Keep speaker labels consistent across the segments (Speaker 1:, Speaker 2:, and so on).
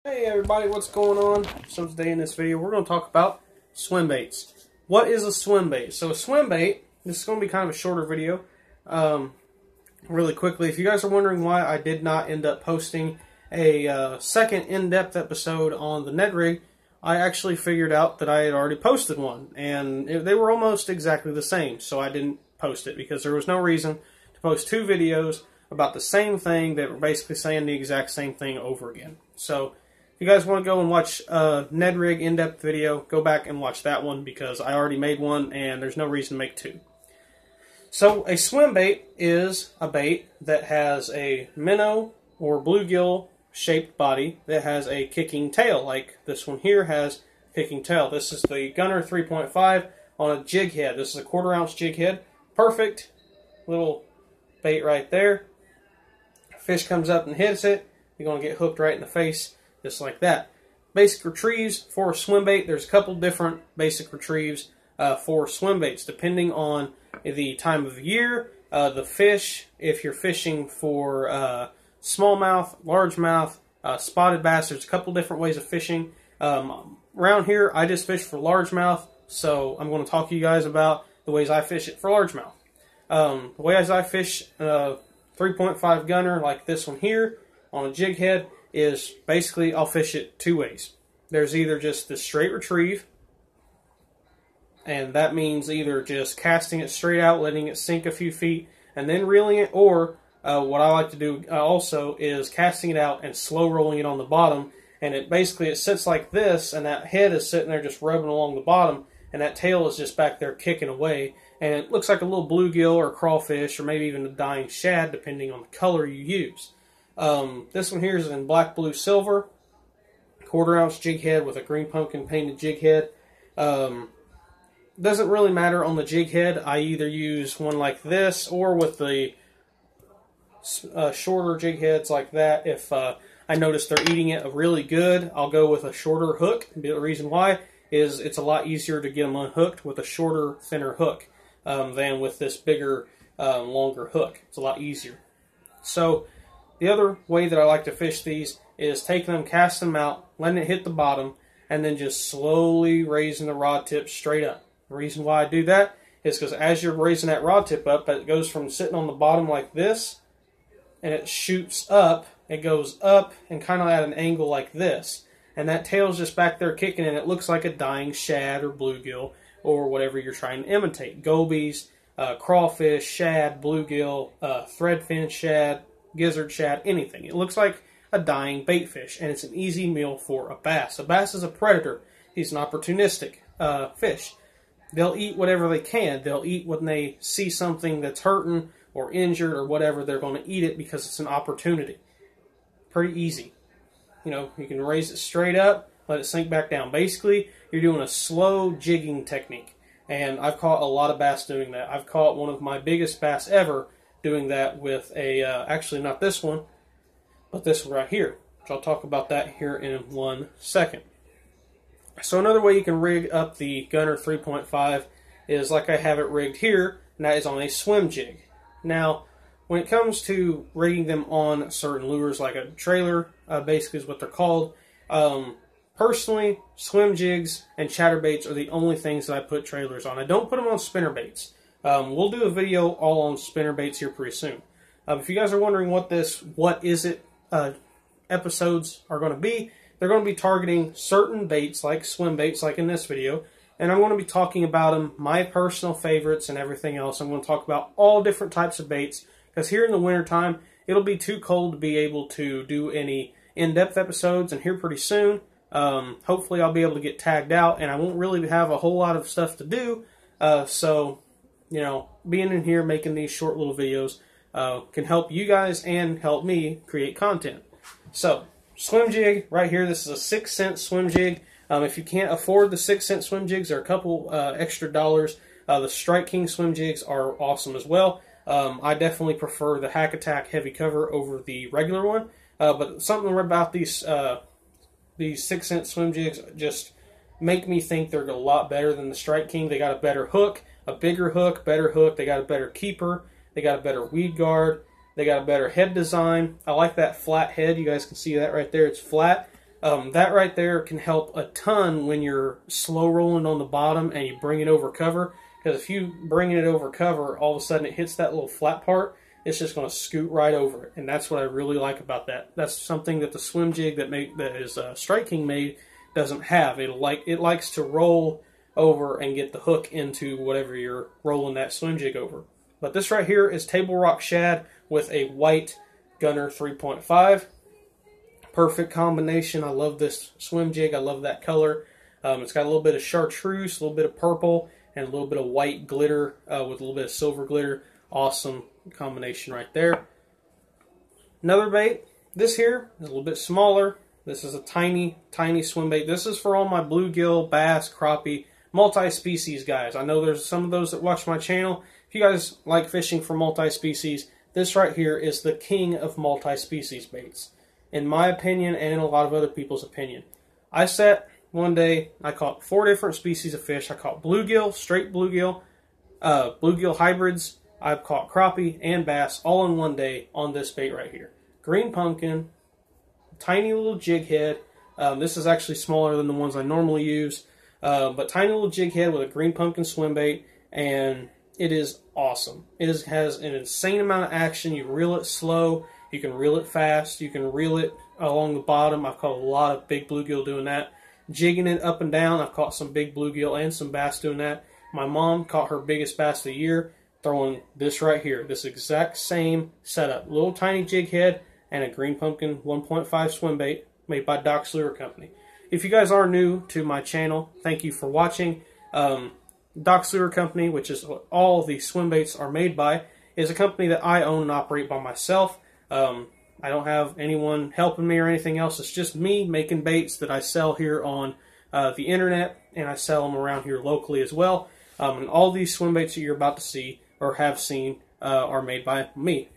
Speaker 1: Hey everybody, what's going on? So today in this video we're going to talk about swim baits. What is a swim bait? So a swim bait, this is going to be kind of a shorter video. Really quickly, if you guys are wondering why I did not end up posting a second in-depth episode on the Ned rig, I actually figured out that I had already posted one, and they were almost exactly the same, so I didn't post it because there was no reason to post two videos about the same thing that were basically saying the exact same thing over again. So if you guys want to go and watch a Ned rig in-depth video, go back and watch that one because I already made one and there's no reason to make two. So a swim bait is a bait that has a minnow or bluegill shaped body that has a kicking tail, like this one here has a kicking tail. This is the Gunner 3.5 on a jig head. This is a 1/4 ounce jig head. Perfect little bait right there. Fish comes up and hits it, you're going to get hooked right in the face, just like that. Basic retrieves for a swim bait. There's a couple different basic retrieves for swim baits, depending on the time of year, the fish, if you're fishing for smallmouth, largemouth, spotted bass. There's a couple different ways of fishing. Around here, I just fish for largemouth, so I'm going to talk to you guys about the ways I fish it for largemouth. The ways I fish 3.5 gunner like this one here on a jig head is basically I'll fish it two ways. There's either just the straight retrieve, and that means either just casting it straight out, letting it sink a few feet, and then reeling it, or what I like to do also is casting it out and slow rolling it on the bottom, and it sits like this, and that head is sitting there just rubbing along the bottom, and that tail is just back there kicking away, and it looks like a little bluegill or crawfish, or maybe even a dying shad, depending on the color you use. This one here is in black, blue, silver, 1/4 ounce jig head with a green pumpkin painted jig head. Doesn't really matter on the jig head. I either use one like this or with the shorter jig heads like that. If I notice they're eating it really good, I'll go with a shorter hook. The reason why is it's a lot easier to get them unhooked with a shorter, thinner hook than with this bigger, longer hook. It's a lot easier. So the other way that I like to fish these is taking them, casting them out, letting it hit the bottom, and then just slowly raising the rod tip straight up. The reason why I do that is because as you're raising that rod tip up, it goes from sitting on the bottom like this, and it shoots up. It goes up and kind of at an angle like this. And that tail's just back there kicking, and it looks like a dying shad or bluegill or whatever you're trying to imitate. Gobies, crawfish, shad, bluegill, threadfin shad, gizzard shad, anything. It looks like a dying bait fish, and it's an easy meal for a bass. A bass is a predator. He's an opportunistic fish. They'll eat whatever they can. They'll eat when they see something that's hurting or injured or whatever. They're going to eat it because it's an opportunity. Pretty easy. You know, you can raise it straight up, let it sink back down. Basically, you're doing a slow jigging technique, and I've caught a lot of bass doing that. I've caught one of my biggest bass ever doing that with a, actually not this one, but this one right here, which I'll talk about that here in 1 second. So another way you can rig up the Gunner 3.5 is like I have it rigged here, and that is on a swim jig. Now, when it comes to rigging them on certain lures, like a trailer, basically is what they're called, personally, swim jigs and chatterbaits are the only things that I put trailers on. I don't put them on spinnerbaits. We'll do a video all on spinnerbaits here pretty soon. If you guys are wondering what is it episodes are going to be, they're going to be targeting certain baits, like swim baits, like in this video, and I'm going to be talking about them, my personal favorites and everything else. I'm going to talk about all different types of baits, because here in the wintertime, it'll be too cold to be able to do any in-depth episodes, and here pretty soon, hopefully I'll be able to get tagged out, and I won't really have a whole lot of stuff to do, so, you know, being in here making these short little videos can help you guys and help me create content. So, swim jig right here. This is a 6-cent swim jig. If you can't afford the 6-cent swim jigs, there are a couple extra dollars. The Strike King swim jigs are awesome as well. I definitely prefer the Hack Attack heavy cover over the regular one. But something about these 6-cent swim jigs just make me think they're a lot better than the Strike King. They got a better hook, a bigger hook, better hook. They got a better keeper. They got a better weed guard. They got a better head design. I like that flat head. You guys can see that right there. It's flat. That right there can help a ton when you're slow rolling on the bottom and you bring it over cover. Because if you bring it over cover, all of a sudden it hits that little flat part, it's just going to scoot right over it. And that's what I really like about that. That's something that the swim jig that is Strike King made doesn't have. It likes to roll over and get the hook into whatever you're rolling that swim jig over. But this right here is Table Rock Shad with a white Gunner 3.5. Perfect combination. I love this swim jig. I love that color. It's got a little bit of chartreuse, a little bit of purple, and a little bit of white glitter with a little bit of silver glitter. Awesome combination right there. Another bait. This here is a little bit smaller. This is a tiny, tiny swim bait. This is for all my bluegill, bass, crappie, multi-species guys. I know there's some of those that watch my channel. If you guys like fishing for multi-species, this right here is the king of multi-species baits. In my opinion, and in a lot of other people's opinion. I sat one day, I caught 4 different species of fish. I caught bluegill, straight bluegill, bluegill hybrids. I've caught crappie and bass all in one day on this bait right here. Green pumpkin, tiny little jig head. This is actually smaller than the ones I normally use. But tiny little jig head with a green pumpkin swim bait. And it is awesome. It has an insane amount of action. You reel it slow. You can reel it fast. You can reel it along the bottom. I've caught a lot of big bluegill doing that. Jigging it up and down. I've caught some big bluegill and some bass doing that. My mom caught her biggest bass of the year throwing this right here. This exact same setup. Little tiny jig head and a green pumpkin 1.5 swim bait made by Doc's Lure Company. If you guys are new to my channel, thank you for watching. Doc's Lure Company, which is what all the swim baits are made by, is a company that I own and operate by myself. I don't have anyone helping me or anything else. It's just me making baits that I sell here on the internet, and I sell them around here locally as well. And all these swim baits that you're about to see or have seen are made by me.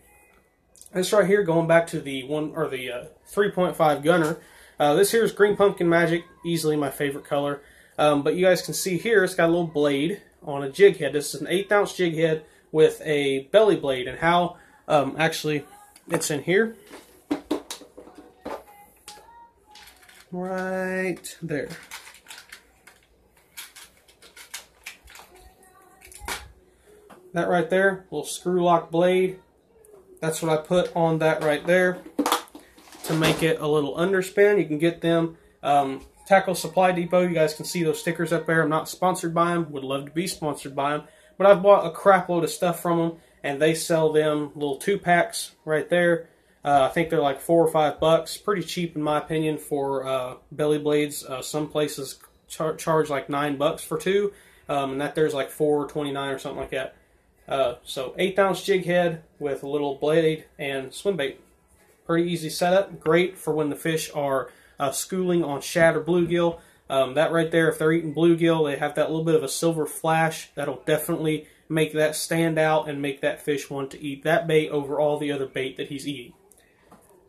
Speaker 1: This right here, going back to the 3.5 Gunner. This here is Green Pumpkin Magic, easily my favorite color. But you guys can see here, it's got a little blade on a jig head. This is an 1/8 ounce jig head with a belly blade, and how actually it's in here. Right there. That right there, little screw lock blade. That's what I put on that right there to make it a little underspin. You can get them Tackle Supply Depot. You guys can see those stickers up there. I'm not sponsored by them. Would love to be sponsored by them. But I've bought a crap load of stuff from them, and they sell them little 2-packs right there. I think they're like $4 or $5. Pretty cheap in my opinion for belly blades. Some places charge like $9 for 2, and that there's like $4.29 or something like that. So 1/8 ounce jig head with a little blade and swim bait. Pretty easy setup. Great for when the fish are schooling on shad or bluegill. That right there, if they're eating bluegill, they have that little bit of a silver flash. That'll definitely make that stand out and make that fish want to eat that bait over all the other bait that he's eating.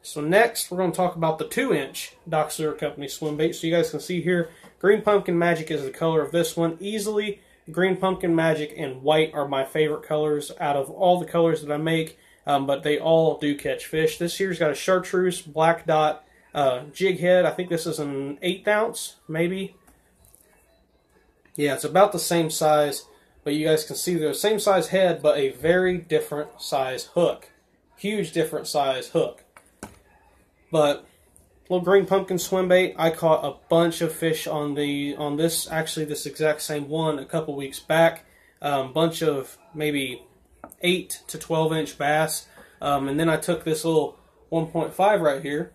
Speaker 1: So next, we're going to talk about the 2-inch Doc's Lure Company swim bait. So you guys can see here, Green Pumpkin Magic is the color of this one. Easily, Green Pumpkin Magic and white are my favorite colors out of all the colors that I make, but they all do catch fish. This here's got a chartreuse black dot jig head. I think this is an 1/8 ounce, maybe. Yeah, it's about the same size, but you guys can see the same size head, but a very different size hook. Huge different size hook. But little Green Pumpkin swim bait. I caught a bunch of fish on this exact same one a couple weeks back. Bunch of maybe 8 to 12 inch bass. And then I took this little 1.5 right here,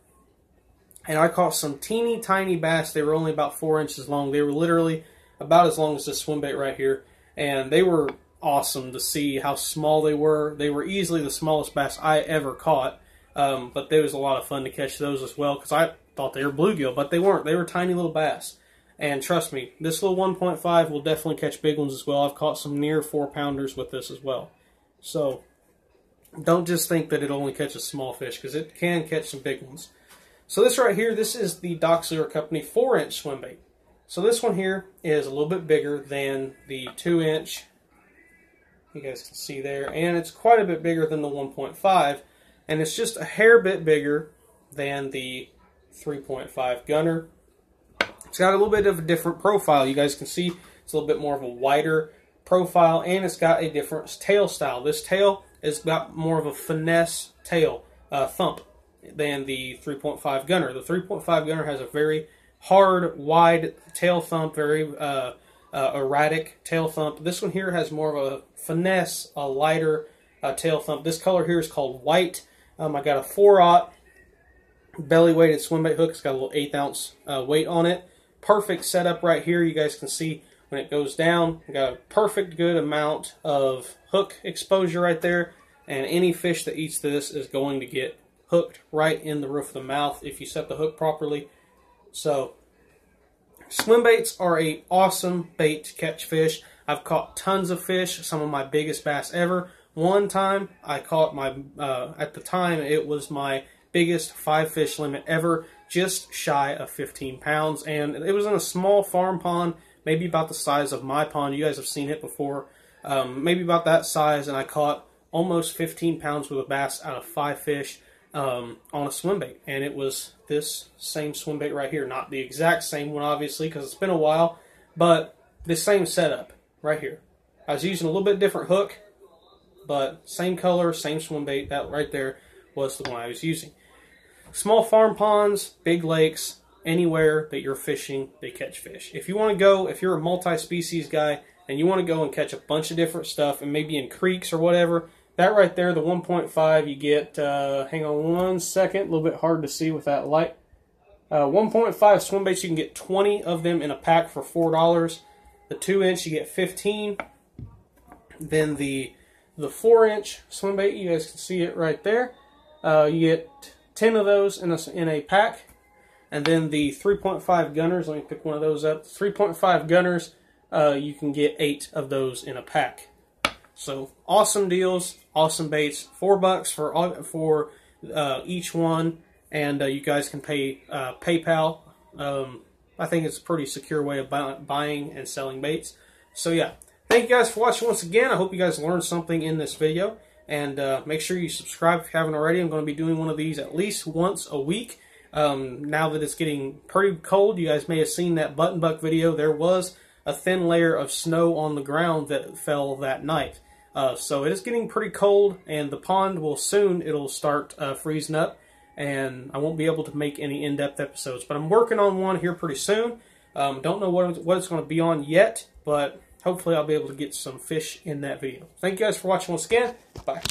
Speaker 1: and I caught some teeny tiny bass. They were only about 4 inches long. They were literally about as long as this swim bait right here. And they were awesome to see how small they were. They were easily the smallest bass I ever caught. But it was a lot of fun to catch those as well, because I thought they were bluegill, but they weren't. They were tiny little bass. And trust me, this little 1.5 will definitely catch big ones as well. I've caught some near 4-pounders with this as well. So don't just think that it only catches small fish, because it can catch some big ones. So this right here, this is the Doc's Lure Company 4-inch swim bait. So this one here is a little bit bigger than the 2-inch. You guys can see there. And it's quite a bit bigger than the 1.5. And it's just a hair bit bigger than the 3.5 gunner. It's got a little bit of a different profile. You guys can see it's a little bit more of a wider profile, and it's got a different tail style. This tail has got more of a finesse tail thump than the 3.5 gunner. The 3.5 gunner has a very hard, wide tail thump, very erratic tail thump. This one here has more of a finesse, a lighter tail thump. This color here is called white. I got a 4/0 belly weighted swim bait hook. It's got a little 1/8 ounce weight on it. Perfect setup right here. You guys can see when it goes down, we got a perfect good amount of hook exposure right there, and any fish that eats this is going to get hooked right in the roof of the mouth if you set the hook properly. So swim baits are an awesome bait to catch fish. I've caught tons of fish, some of my biggest bass ever. One time I caught my, at the time it was my biggest 5 fish limit ever, just shy of 15 pounds. And it was in a small farm pond, maybe about the size of my pond. You guys have seen it before. Maybe about that size, and I caught almost 15 pounds worth of bass out of 5 fish on a swim bait. And it was this same swim bait right here. Not the exact same one, obviously, because it's been a while, but the same setup right here. I was using a little bit different hook, but same color, same swim bait. That right there was the one I was using. Small farm ponds, big lakes, anywhere that you're fishing, they catch fish. If you want to go, if you're a multi-species guy and you want to go and catch a bunch of different stuff, and maybe in creeks or whatever, that right there, the 1.5, you get, hang on one second, a little bit hard to see with that light. 1.5 swim baits, you can get 20 of them in a pack for $4. The 2-inch, you get 15. Then the 4-inch swim bait, you guys can see it right there. You get 10 of those in a pack. And then the 3.5 gunners, let me pick one of those up. 3.5 gunners, you can get 8 of those in a pack. So awesome deals, awesome baits. $4 for each one, and you guys can pay PayPal. I think it's a pretty secure way of buying and selling baits. So yeah, thank you guys for watching once again. I hope you guys learned something in this video. And make sure you subscribe if you haven't already. I'm going to be doing one of these at least once a week. Now that it's getting pretty cold, you guys may have seen that button buck video. There was a thin layer of snow on the ground that fell that night. So it is getting pretty cold, and the pond will soon, it'll start freezing up, and I won't be able to make any in-depth episodes. But I'm working on one here pretty soon. Don't know what it's going to be on yet, but hopefully I'll be able to get some fish in that video. Thank you guys for watching once again. Bye.